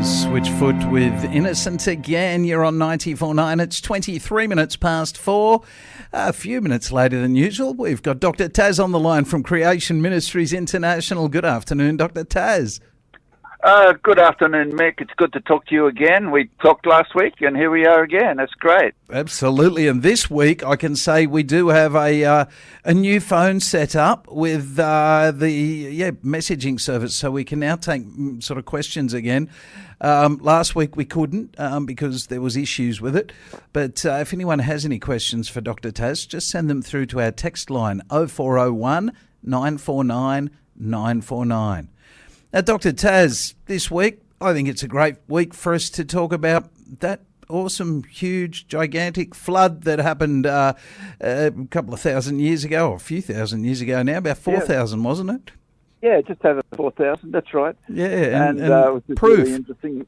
Switchfoot with Innocent again. You're on 94.9. It's 23 minutes past 4. A few minutes later than usual. We've got Dr. Taz on the line from Creation Ministries International. Good afternoon, Dr. Taz. Good afternoon, Mick. It's good to talk to you again. We talked last week, and here we are again. That's great. Absolutely. And this week, I can say we do have a new phone set up with the messaging service, so we can now take sort of questions again. Last week we couldn't because there was issues with it. But if anyone has any questions for Dr. Taz, just send them through to our text line 0401 949 949. Now, Dr. Taz, this week, I think it's a great week for us to talk about that awesome, huge, gigantic flood that happened a couple of thousand years ago, or a few thousand years ago now, about 4,000, wasn't it? Yeah, just over 4,000, that's right. Yeah, and it was proof. Really interesting.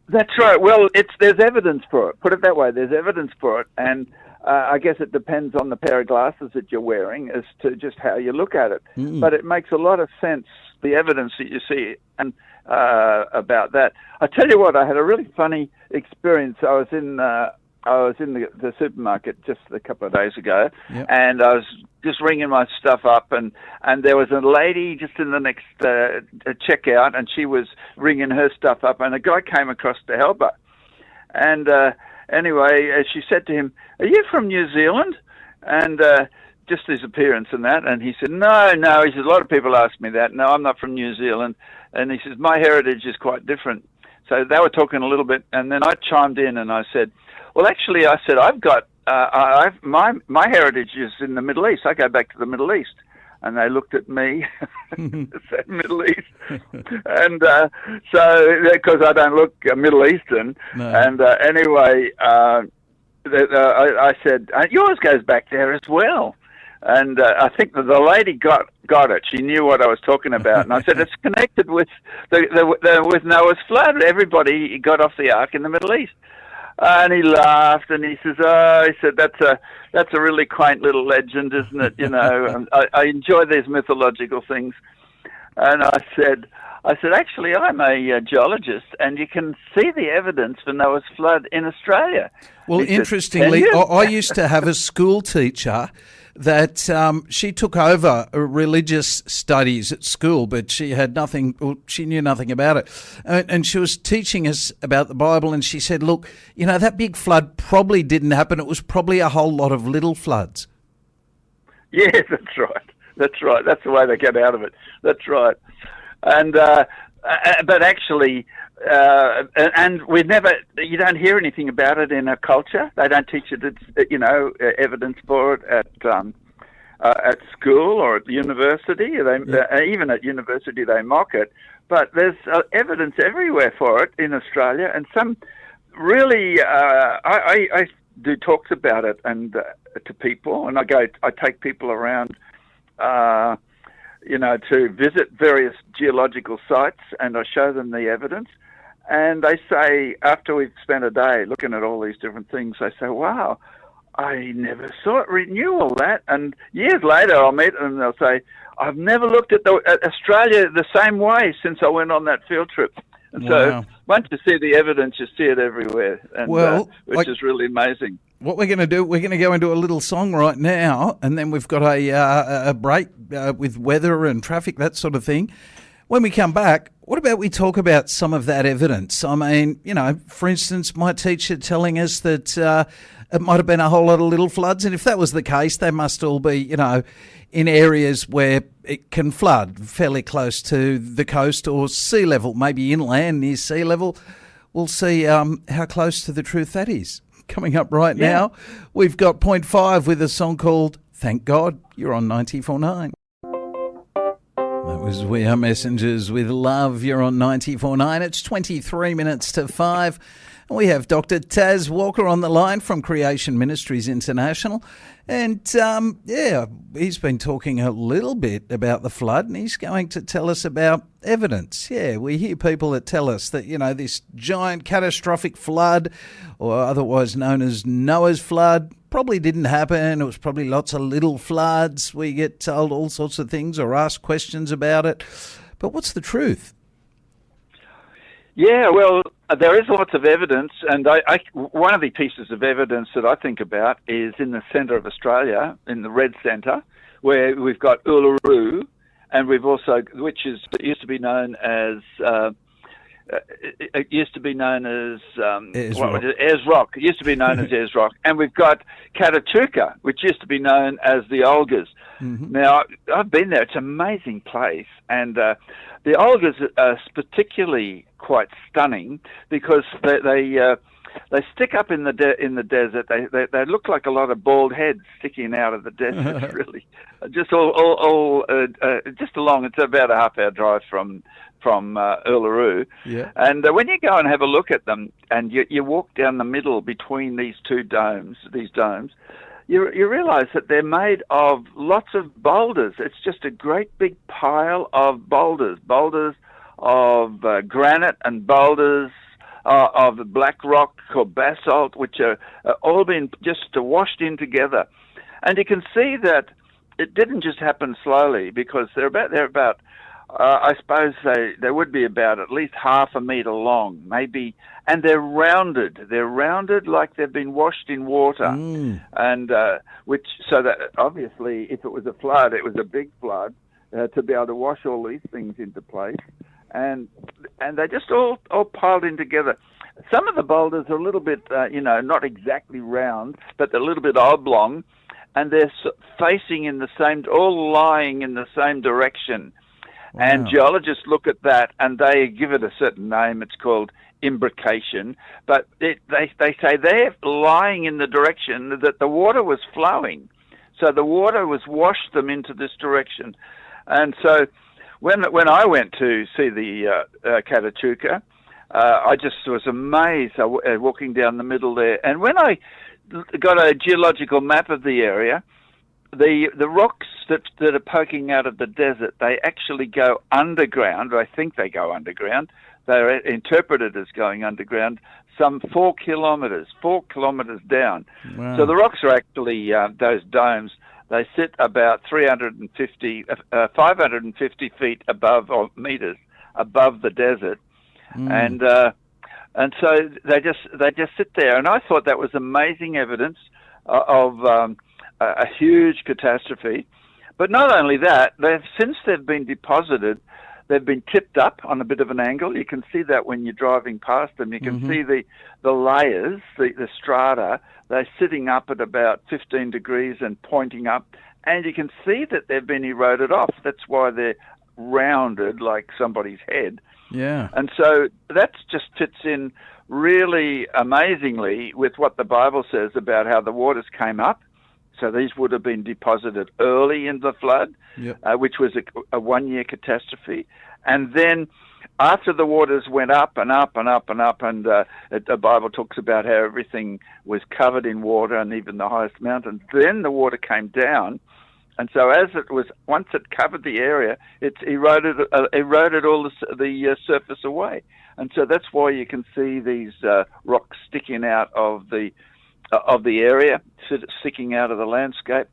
That's right. Well, there's evidence for it. Put it that way, there's evidence for it, and I guess it depends on the pair of glasses that you're wearing as to just how you look at it. But it makes a lot of sense, the evidence that you see, and about that. I tell you what, I had a really funny experience. I was in the supermarket just a couple of days ago, and I was just ringing my stuff up, and there was a lady just in the next checkout, and she was ringing her stuff up, and a guy came across to help her. And anyway, she said to him, "Are you from New Zealand?" And just his appearance and that, and he said, no, he says, a lot of people ask me that. No, I'm not from New Zealand. And he says, my heritage is quite different. So they were talking a little bit, and then I chimed in and I said, well, actually, I said, I've got, my heritage is in the Middle East. I go back to the Middle East. And they looked at me, said Middle East. And so, because I don't look Middle Eastern. No. And anyway, I said, yours goes back there as well. And I think that the lady got it. She knew what I was talking about. And I said, it's connected with with Noah's flood. Everybody got off the ark in the Middle East. And he laughed, and he says, he said, that's a really quaint little legend, isn't it? You know, and I enjoy these mythological things. And I said, actually, I'm a geologist, and you can see the evidence for Noah's flood in Australia. Well, interestingly, I used to have a school teacher that she took over religious studies at school, but she knew nothing about it. And she was teaching us about the Bible, and she said, look, you know, that big flood probably didn't happen. It was probably a whole lot of little floods. Yes, that's right. That's right. That's the way they get out of it. That's right. And but actually, and you don't hear anything about it in a culture. They don't teach it, evidence for it at school or at the university. Even at university, they mock it. But there's evidence everywhere for it in Australia, and some really, I do talks about it and to people, and I take people around, to visit various geological sites, and I show them the evidence. And they say, after we've spent a day looking at all these different things, they say, wow, I never knew all that. And years later, I'll meet them and they'll say, I've never looked at Australia the same way since I went on that field trip. And so once you see the evidence, you see it everywhere, and which is really amazing. What we're going to do, we're going to go into a little song right now, and then we've got a break with weather and traffic, that sort of thing. When we come back, what about we talk about some of that evidence? I mean, for instance, my teacher telling us that it might have been a whole lot of little floods, and if that was the case, they must all be, in areas where it can flood fairly close to the coast or sea level, maybe inland near sea level. We'll see how close to the truth that is. Coming up right now, we've got Point 5 with a song called Thank God. You're on 94.9. That was We Are Messengers with Love. You're on 94.9. It's 23 minutes to 5. And we have Dr. Taz Walker on the line from Creation Ministries International. And, he's been talking a little bit about the flood, and he's going to tell us about evidence. Yeah, we hear people that tell us that, this giant catastrophic flood, or otherwise known as Noah's flood, probably didn't happen. It was probably lots of little floods. We get told all sorts of things or asked questions about it. But what's the truth? Yeah, well, there is lots of evidence, and one of the pieces of evidence that I think about is in the centre of Australia, in the red centre, where we've got Uluru, and we've also, which is it used to be known as. It used to be known as Ayers Rock. It used to be known as Ayers Rock, and we've got Catatuka, which used to be known as the Olgas. Mm-hmm. Now, I've been there; it's an amazing place, and the Olgas are particularly quite stunning because they stick up in the desert. They look like a lot of bald heads sticking out of the desert. Really, just all just along. It's about a half-hour drive from Uluru. Yeah. And when you go and have a look at them, and you walk down the middle between these domes, you realise that they're made of lots of boulders. It's just a great big pile of boulders of granite and boulders of black rock or basalt, which are all been just washed in together. And you can see that it didn't just happen slowly, because they're about I suppose they would be about at least half a metre long, maybe, and they're rounded. They're rounded like they've been washed in water, and so that obviously, if it was a flood, it was a big flood to be able to wash all these things into place, and they just all piled in together. Some of the boulders are a little bit, not exactly round, but they're a little bit oblong, and they're facing all lying in the same direction. Wow. And geologists look at that and they give it a certain name. It's called imbrication. But they say they're lying in the direction that the water was flowing. So the water was washed them into this direction. And so when I went to see the Catatuka, I just was amazed walking down the middle there. And when I got a geological map of the area, the rocks that are poking out of the desert, they actually go underground. I think they go underground. They're interpreted as going underground some 4 kilometres down. Wow. So the rocks are actually, those domes, they sit about 550 feet above, or metres above the desert. And so they just sit there. And I thought that was amazing evidence of a huge catastrophe. But not only that, since they've been deposited, they've been tipped up on a bit of an angle. You can see that when you're driving past them. You can see the layers, the strata, they're sitting up at about 15 degrees and pointing up. And you can see that they've been eroded off. That's why they're rounded like somebody's head. Yeah. And so that just fits in really amazingly with what the Bible says about how the waters came up. So these would have been deposited early in the flood, which was a one-year catastrophe. And then after the waters went up and up and up and up, and the Bible talks about how everything was covered in water and even the highest mountains, then the water came down. And so once it covered the area, it eroded all the surface away. And so that's why you can see these rocks sticking out of the area, sticking out of the landscape,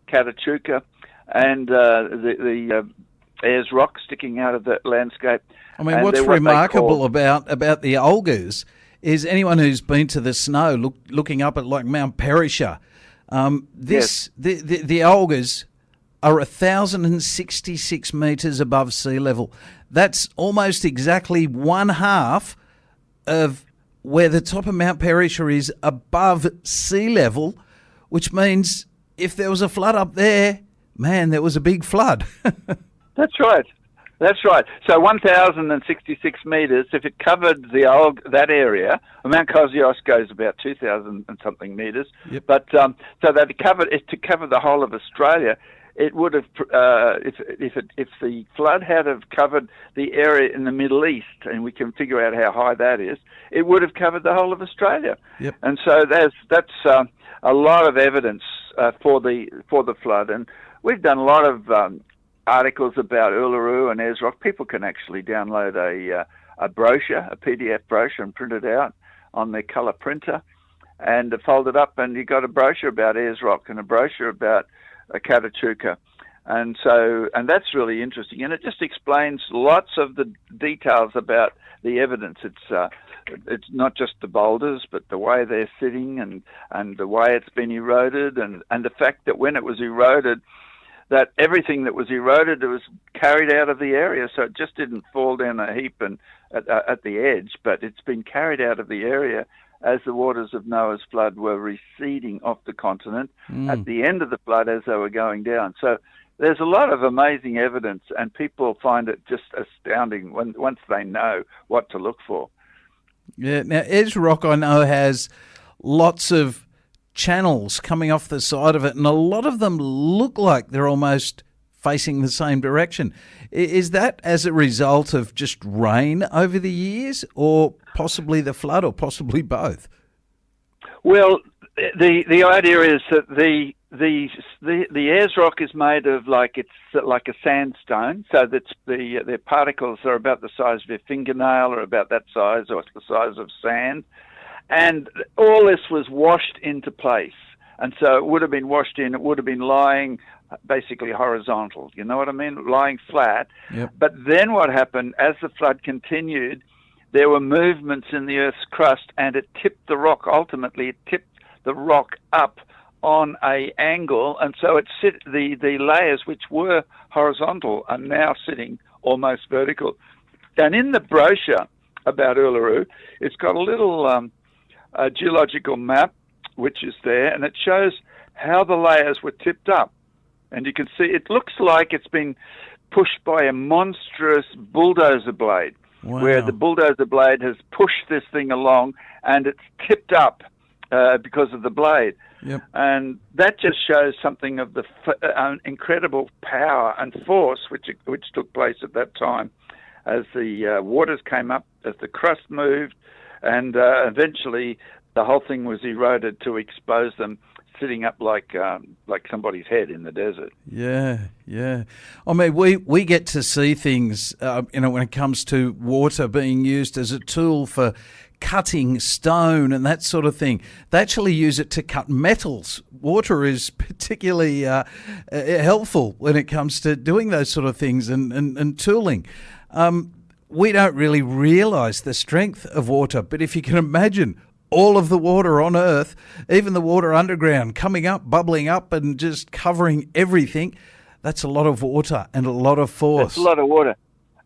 Catatuka, and the Ayers Rock sticking out of the landscape. I mean, what's remarkable about the Olgas is anyone who's been to the snow, looking up at like Mount Perisher, the Olgas are 1,066 metres above sea level. That's almost exactly one half of where the top of Mount Perisher is above sea level, which means if there was a flood up there, man, there was a big flood. That's right. So 1,066 metres, if it covered that area, Mount Kosciuszko is about 2,000 and something metres, but so that to cover the whole of Australia, it would have, if the flood had have covered the area in the Middle East, and we can figure out how high that is, it would have covered the whole of Australia. Yep. And so that's a lot of evidence for the flood, and we've done a lot of articles about Uluru and Ayers Rock. People can actually download a brochure, a PDF brochure, and print it out on their colour printer, and fold it up, and you got a brochure about Ayers Rock and a brochure about Catatuka. And that's really interesting, and it just explains lots of the details about the evidence. It's not just the boulders, but the way they're sitting and the way it's been eroded, and the fact that when it was eroded, that everything that was eroded was carried out of the area, so it just didn't fall down a heap and at the edge, but it's been carried out of the area as the waters of Noah's flood were receding off the continent at the end of the flood as they were going down. So there's a lot of amazing evidence, and people find it just astounding once they know what to look for. Yeah. Now, Ayers Rock, I know, has lots of channels coming off the side of it, and a lot of them look like they're almost facing the same direction. Is that as a result of just rain over the years, or possibly the flood, or possibly both? Well, the idea is that the Ayers Rock is made of it's like a sandstone, so that the particles are about the size of your fingernail, or about that size, or it's the size of sand, and all this was washed into place, and so it would have been washed in. It would have been lying basically horizontal. You know what I mean? Lying flat. Yep. But then what happened as the flood continued? There were movements in the Earth's crust, and it tipped the rock. Ultimately, it tipped the rock up on a angle, and so the layers which were horizontal are now sitting almost vertical. And in the brochure about Uluru, it's got a little geological map which is there, and it shows how the layers were tipped up. And you can see it looks like it's been pushed by a monstrous bulldozer blade. Wow. Where the bulldozer blade has pushed this thing along, and it's tipped up because of the blade. Yep. And that just shows something of the incredible power and force which took place at that time as the waters came up, as the crust moved, and eventually the whole thing was eroded to expose them sitting up like somebody's head in the desert. Yeah, yeah. I mean, we get to see things, when it comes to water being used as a tool for cutting stone and that sort of thing. They actually use it to cut metals. Water is particularly helpful when it comes to doing those sort of things and tooling. We don't really realise the strength of water, but if you can imagine all of the water on Earth, even the water underground, coming up, bubbling up and just covering everything, that's a lot of water and a lot of force. That's a lot of water.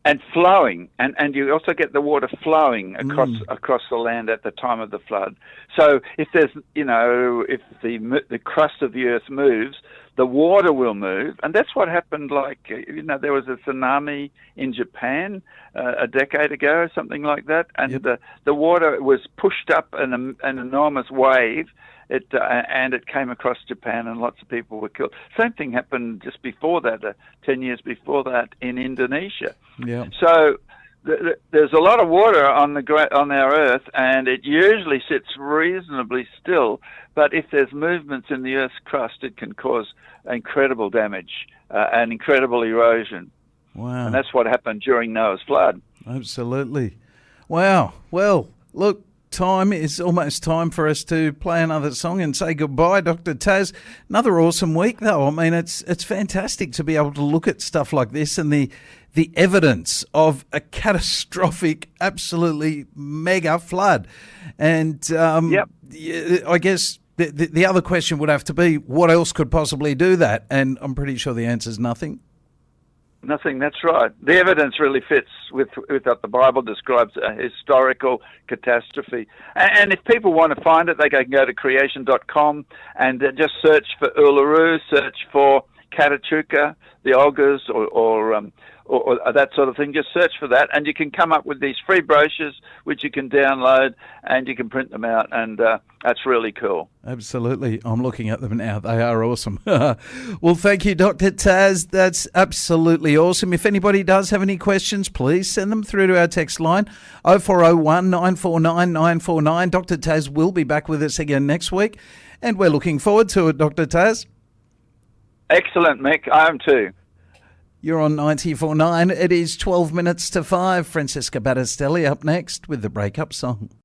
And flowing, and you also get the water flowing across the land at the time of the flood. So if there's, if the crust of the earth moves, the water will move, and that's what happened. There was a tsunami in Japan a decade ago, or something like that, and the water was pushed up an enormous wave. And it came across Japan, and lots of people were killed. Same thing happened just before that, 10 years before that, in Indonesia. Yeah. So there's a lot of water on our Earth, and it usually sits reasonably still. But if there's movements in the Earth's crust, it can cause incredible damage and incredible erosion. Wow. And that's what happened during Noah's flood. Absolutely. Wow. Well, look. It's almost time for us to play another song and say goodbye, Dr. Taz. Another awesome week, though. I mean, it's fantastic to be able to look at stuff like this and the evidence of a catastrophic, absolutely mega flood. And I guess the other question would have to be, what else could possibly do that? And I'm pretty sure the answer is nothing. Nothing, that's right. The evidence really fits with what the Bible describes a historical catastrophe. And if people want to find it, they can go to creation.com and just search for Uluru, search for Katachuka, the Olgas, or that sort of thing. Just search for that, and you can come up with these free brochures, which you can download, and you can print them out, and that's really cool. Absolutely. I'm looking at them now. They are awesome. Well, thank you, Dr. Taz. That's absolutely awesome. If anybody does have any questions, please send them through to our text line, 0401 949 949. Dr. Taz will be back with us again next week, and we're looking forward to it, Dr. Taz. Excellent, Mick. I am too. You're on 94.9. It is 12 minutes to 5. Francesca Battistelli up next with the breakup song.